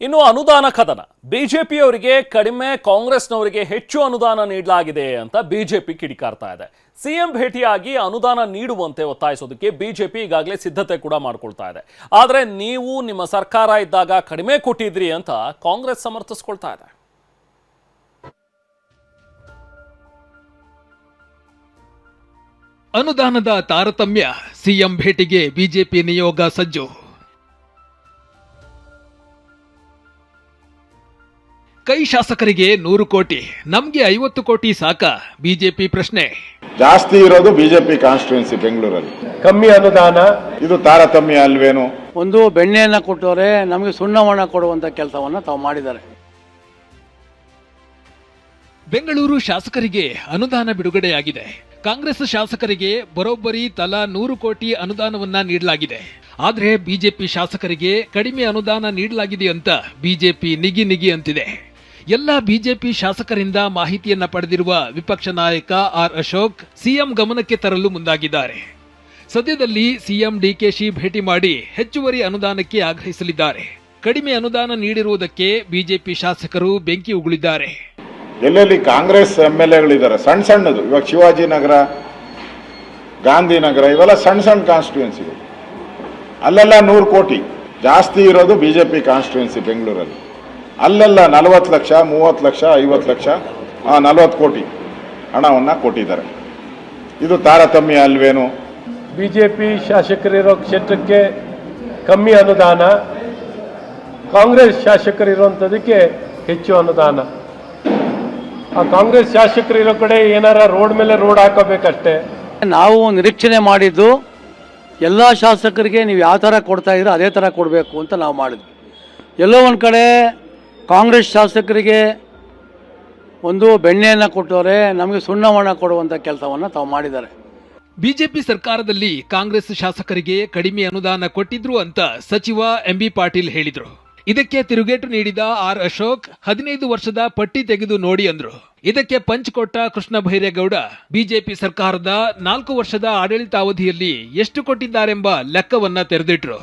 ಇನ್ನು ಅನುದಾನ ಕದನ ಬಿಜೆಪಿಯವರಿಗೆ ಕಡಿಮೆ ಕಾಂಗ್ರೆಸ್ನವರಿಗೆ ಹೆಚ್ಚು ಅನುದಾನ ನೀಡಲಾಗಿದೆ ಅಂತ ಬಿಜೆಪಿ ಕಿಡಿಕಾರ್ತಾ ಇದೆ. ಸಿಎಂ ಭೇಟಿಯಾಗಿ ಅನುದಾನ ನೀಡುವಂತೆ ಒತ್ತಾಯಿಸೋದಕ್ಕೆ ಬಿಜೆಪಿ ಈಗಾಗಲೇ ಸಿದ್ಧತೆ ಕೂಡ ಮಾಡ್ಕೊಳ್ತಾ ಇದೆ. ಆದರೆ ನೀವು ನಿಮ್ಮ ಸರ್ಕಾರ ಇದ್ದಾಗ ಕಡಿಮೆ ಕೊಟ್ಟಿದ್ರಿ ಅಂತ ಕಾಂಗ್ರೆಸ್ ಸಮರ್ಥಿಸ್ಕೊಳ್ತಾ ಇದೆ. ಅನುದಾನದ ತಾರತಮ್ಯ, ಸಿಎಂ ಭೇಟಿಗೆ ಬಿಜೆಪಿ ನಿಯೋಗ ಸಜ್ಜು. ಕೈ ಶಾಸಕರಿಗೆ 100 ಕೋಟಿ, ನಮ್ಗೆ 50 ಕೋಟಿ ಸಾಕ? ಬಿಜೆಪಿ ಪ್ರಶ್ನೆ. ಜಾಸ್ತಿ ಇರೋದು ಬಿಜೆಪಿ ಕಾನ್ಸ್ಟಿಟ್ಯೂನ್ಸಿ ಬೆಂಗಳೂರಲ್ಲಿ, ಕಮ್ಮಿ ಅನುದಾನ, ಇದು ತಾರತಮ್ಯ ಅಲ್ವೇನು? ಒಂದು ಬೆಣ್ಣೆಯನ್ನ ಕೊಟ್ಟವರೆ ನಮಗೆ ಸುಣ್ಣವನ್ನ ಕೊಡುವಂತ ಕೆಲಸವನ್ನ ತಾವು ಮಾಡಿದ್ದಾರೆ. ಬೆಂಗಳೂರು ಶಾಸಕರಿಗೆ ಅನುದಾನ ಬಿಡುಗಡೆಯಾಗಿದೆ. ಕಾಂಗ್ರೆಸ್ ಶಾಸಕರಿಗೆ ಬರೋಬ್ಬರಿ ತಲಾ 100 ಕೋಟಿ ಅನುದಾನವನ್ನ ನೀಡಲಾಗಿದೆ. ಆದ್ರೆ ಬಿಜೆಪಿ ಶಾಸಕರಿಗೆ ಕಡಿಮೆ ಅನುದಾನ ನೀಡಲಾಗಿದೆ ಅಂತ ಬಿಜೆಪಿ ನಿಗಿ ಅಂತಿದೆ. ಎಲ್ಲ ಬಿಜೆಪಿ ಶಾಸಕರಿಂದ ಮಾಹಿತಿಯನ್ನ ಪಡೆದಿರುವ ವಿಪಕ್ಷ ನಾಯಕ ಆರ್ ಅಶೋಕ್ ಸಿಎಂ ಗಮನಕ್ಕೆ ತರಲು ಮುಂದಾಗಿದ್ದಾರೆ. ಸದ್ಯದಲ್ಲಿ ಸಿಎಂ ಡಿಕೆಶಿ ಭೇಟಿ ಮಾಡಿ ಹೆಚ್ಚುವರಿ ಅನುದಾನಕ್ಕೆ ಆಗ್ರಹಿಸಲಿದ್ದಾರೆ. ಕಡಿಮೆ ಅನುದಾನ ನೀಡಿರುವುದಕ್ಕೆ ಬಿಜೆಪಿ ಶಾಸಕರು ಬೆಂಕಿ ಉಗುಳಿದ್ದಾರೆ. ಎಲ್ಲೆಲ್ಲಿ ಕಾಂಗ್ರೆಸ್ MLAಗಳಿದ್ದಾರೆ ಸಣ್ಣದು, ಇವಾಗ ಶಿವಾಜಿನಗರ, ಗಾಂಧಿನಗರ, ಇವೆಲ್ಲ ಸಣ್ಣ ಕಾನ್ಸ್ಟಿಟ್ಯೂನ್ಸಿಗಳು, ಅಲ್ಲೆಲ್ಲ 100 ಕೋಟಿ. ಜಾಸ್ತಿ ಇರೋದು ಬಿಜೆಪಿ ಕಾನ್ಸ್ಟಿಟ್ಯೂನ್ಸಿ ಬೆಂಗಳೂರಲ್ಲಿ, ಅಲ್ಲೆಲ್ಲ 40 ಲಕ್ಷ, 30 ಲಕ್ಷ, 50 ಲಕ್ಷ, 40 ಕೋಟಿ ಹಣವನ್ನು ಕೊಟ್ಟಿದ್ದಾರೆ. ಇದು ತಾರತಮ್ಯ ಅಲ್ವೇನು? ಬಿಜೆಪಿ ಶಾಸಕರಿರೋ ಕ್ಷೇತ್ರಕ್ಕೆ ಕಮ್ಮಿ ಅನುದಾನ, ಕಾಂಗ್ರೆಸ್ ಶಾಸಕರಿರುವಂಥದಕ್ಕೆ ಹೆಚ್ಚು ಅನುದಾನ. ಆ ಕಾಂಗ್ರೆಸ್ ಶಾಸಕರಿರೋ ಕಡೆ ಏನಾರ ರೋಡ್ ಮೇಲೆ ರೋಡ್ ಹಾಕೋಬೇಕಷ್ಟೇ. ನಾವು ನಿರೀಕ್ಷಣೆ ಮಾಡಿದ್ದು ಎಲ್ಲ ಶಾಸಕರಿಗೆ ನೀವು ಯಾವ ಥರ ಕೊಡ್ತಾ ಇದ್ರೆ ಅದೇ ಥರ ಕೊಡಬೇಕು ಅಂತ ನಾವು ಮಾಡಿದ್ವಿ. ಎಲ್ಲೋ ಒಂದು ಕಡೆ ಕಾಂಗ್ರೆಸ್ ಶಾಸಕರಿಗೆ ಒಂದು ಬೆಣ್ಣೆಯನ್ನು ಕೊಟ್ಟವರೆ ನಮಗೆ ಸುಣ್ಣವನ್ನ ಕೊಡುವಂಥ ಕೆಲಸವನ್ನು ತಾವು ಮಾಡಿದ್ದಾರೆ. ಬಿಜೆಪಿ ಸರ್ಕಾರದಲ್ಲಿ ಕಾಂಗ್ರೆಸ್ ಶಾಸಕರಿಗೆ ಕಡಿಮೆ ಅನುದಾನ ಕೊಟ್ಟಿದ್ರು ಅಂತ ಸಚಿವ MB ಪಾಟೀಲ್ ಹೇಳಿದ್ರು. ಇದಕ್ಕೆ ತಿರುಗೇಟು ನೀಡಿದ ಆರ್ ಅಶೋಕ್ 15 ವರ್ಷದ ಪಟ್ಟಿ ತೆಗೆದು ನೋಡಿ ಅಂದ್ರು. ಇದಕ್ಕೆ ಪಂಚ್ ಕೊಟ್ಟ ಕೃಷ್ಣ ಬೈರೇಗೌಡ ಬಿಜೆಪಿ ಸರ್ಕಾರದ 4 ವರ್ಷದ ಆಡಳಿತಾವಧಿಯಲ್ಲಿ ಎಷ್ಟು ಕೊಟ್ಟಿದ್ದಾರೆಂಬ ಲೆಕ್ಕವನ್ನ ತೆರೆದಿಟ್ರು.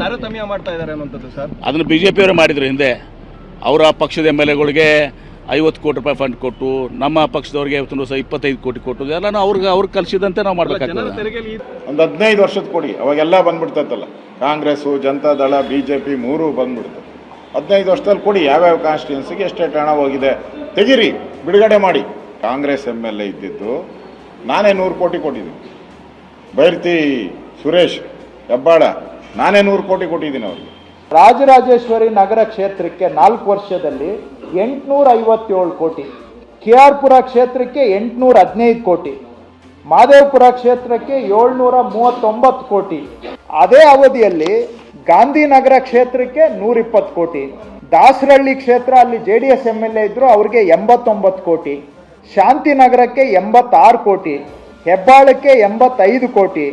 ತಾರತಮ್ಯ ಮಾಡ್ತಾ ಇದ್ದಾರೆ ಅನ್ನುವಂಥದ್ದು ಸರ್, ಅದನ್ನು ಬಿಜೆಪಿಯವರು ಮಾಡಿದ್ರು. ಹಿಂದೆ ಅವರ ಪಕ್ಷದ MLAಗಳಿಗೆ 50 ಕೋಟಿ ರೂಪಾಯಿ ಫಂಡ್ ಕೊಟ್ಟು, ನಮ್ಮ ಪಕ್ಷದವರಿಗೆ 25 ಕೋಟಿ ಕೊಟ್ಟು, ಎಲ್ಲ ಅವ್ರಿಗೆ ಕಲಿಸಿದಂತೆ ನಾವು ಮಾಡ್ಬೇಕಾಗ್ತದೆ. ಒಂದು 15 ವರ್ಷದ ಕೊಡಿ, ಅವಾಗೆಲ್ಲ ಬಂದ್ಬಿಡ್ತೈತಲ್ಲ, ಕಾಂಗ್ರೆಸ್, ಜನತಾದಳ, ಬಿಜೆಪಿ 3 ಬಂದ್ಬಿಡ್ತು. 15 ವರ್ಷದಲ್ಲಿ ಕೊಡಿ, ಯಾವ್ಯಾವ ಕಾನ್ಸ್ಟಿಟ್ಯೂನ್ಸಿಗೆ ಎಷ್ಟೆಷ್ಟು ಹಣ ಹೋಗಿದೆ ತೆಗೀರಿ, ಬಿಡುಗಡೆ ಮಾಡಿ. ಕಾಂಗ್ರೆಸ್ MLA ಇದ್ದಿದ್ದು ನಾನೇ 100 ಕೋಟಿ ಕೊಟ್ಟಿದ್ದೀನಿ. ಬೈರ್ತಿ ಸುರೇಶ್ ಹೆಬ್ಬಾಳ ನಾನೇ 100 ಕೋಟಿ ಕೊಟ್ಟಿದ್ದೀನಿ ಅವ್ರಿಗೆ. ರಾಜರಾಜೇಶ್ವರಿ ನಗರ ಕ್ಷೇತ್ರಕ್ಕೆ 4 ವರ್ಷದಲ್ಲಿ 857 ಕೋಟಿ, KR ಪುರ ಕ್ಷೇತ್ರಕ್ಕೆ 815 ಕೋಟಿ, ಮಾದೇವಪುರ ಕ್ಷೇತ್ರಕ್ಕೆ 739 ಕೋಟಿ. ಅದೇ ಅವಧಿಯಲ್ಲಿ ಗಾಂಧಿನಗರ ಕ್ಷೇತ್ರಕ್ಕೆ 120 ಕೋಟಿ, ದಾಸರಳ್ಳಿ ಕ್ಷೇತ್ರ ಅಲ್ಲಿ JDS MLA ಇದ್ರು, ಅವ್ರಿಗೆ 89 ಕೋಟಿ, ಶಾಂತಿನಗರಕ್ಕೆ 86 ಕೋಟಿ, ಹೆಬ್ಬಾಳಕ್ಕೆ 85 ಕೋಟಿ.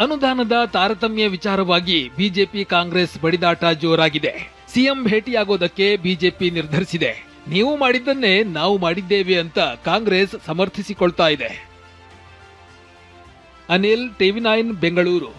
ಅನುದಾನದ ತಾರತಮ್ಯ ವಿಚಾರವಾಗಿ ಬಿಜೆಪಿ ಕಾಂಗ್ರೆಸ್ ಬಡಿದಾಟ ಜೋರಾಗಿದೆ. ಸಿಎಂ ಭೇಟಿಯಾಗೋದಕ್ಕೆ ಬಿಜೆಪಿ ನಿರ್ಧರಿಸಿದೆ. ನೀವು ಮಾಡಿದ್ದನ್ನೇ ನಾವು ಮಾಡಿದ್ದೇವೆ ಅಂತ ಕಾಂಗ್ರೆಸ್ ಸಮರ್ಥಿಸಿಕೊಳ್ತಾ ಇದೆ. ಅನಿಲ್, TV9 ಬೆಂಗಳೂರು.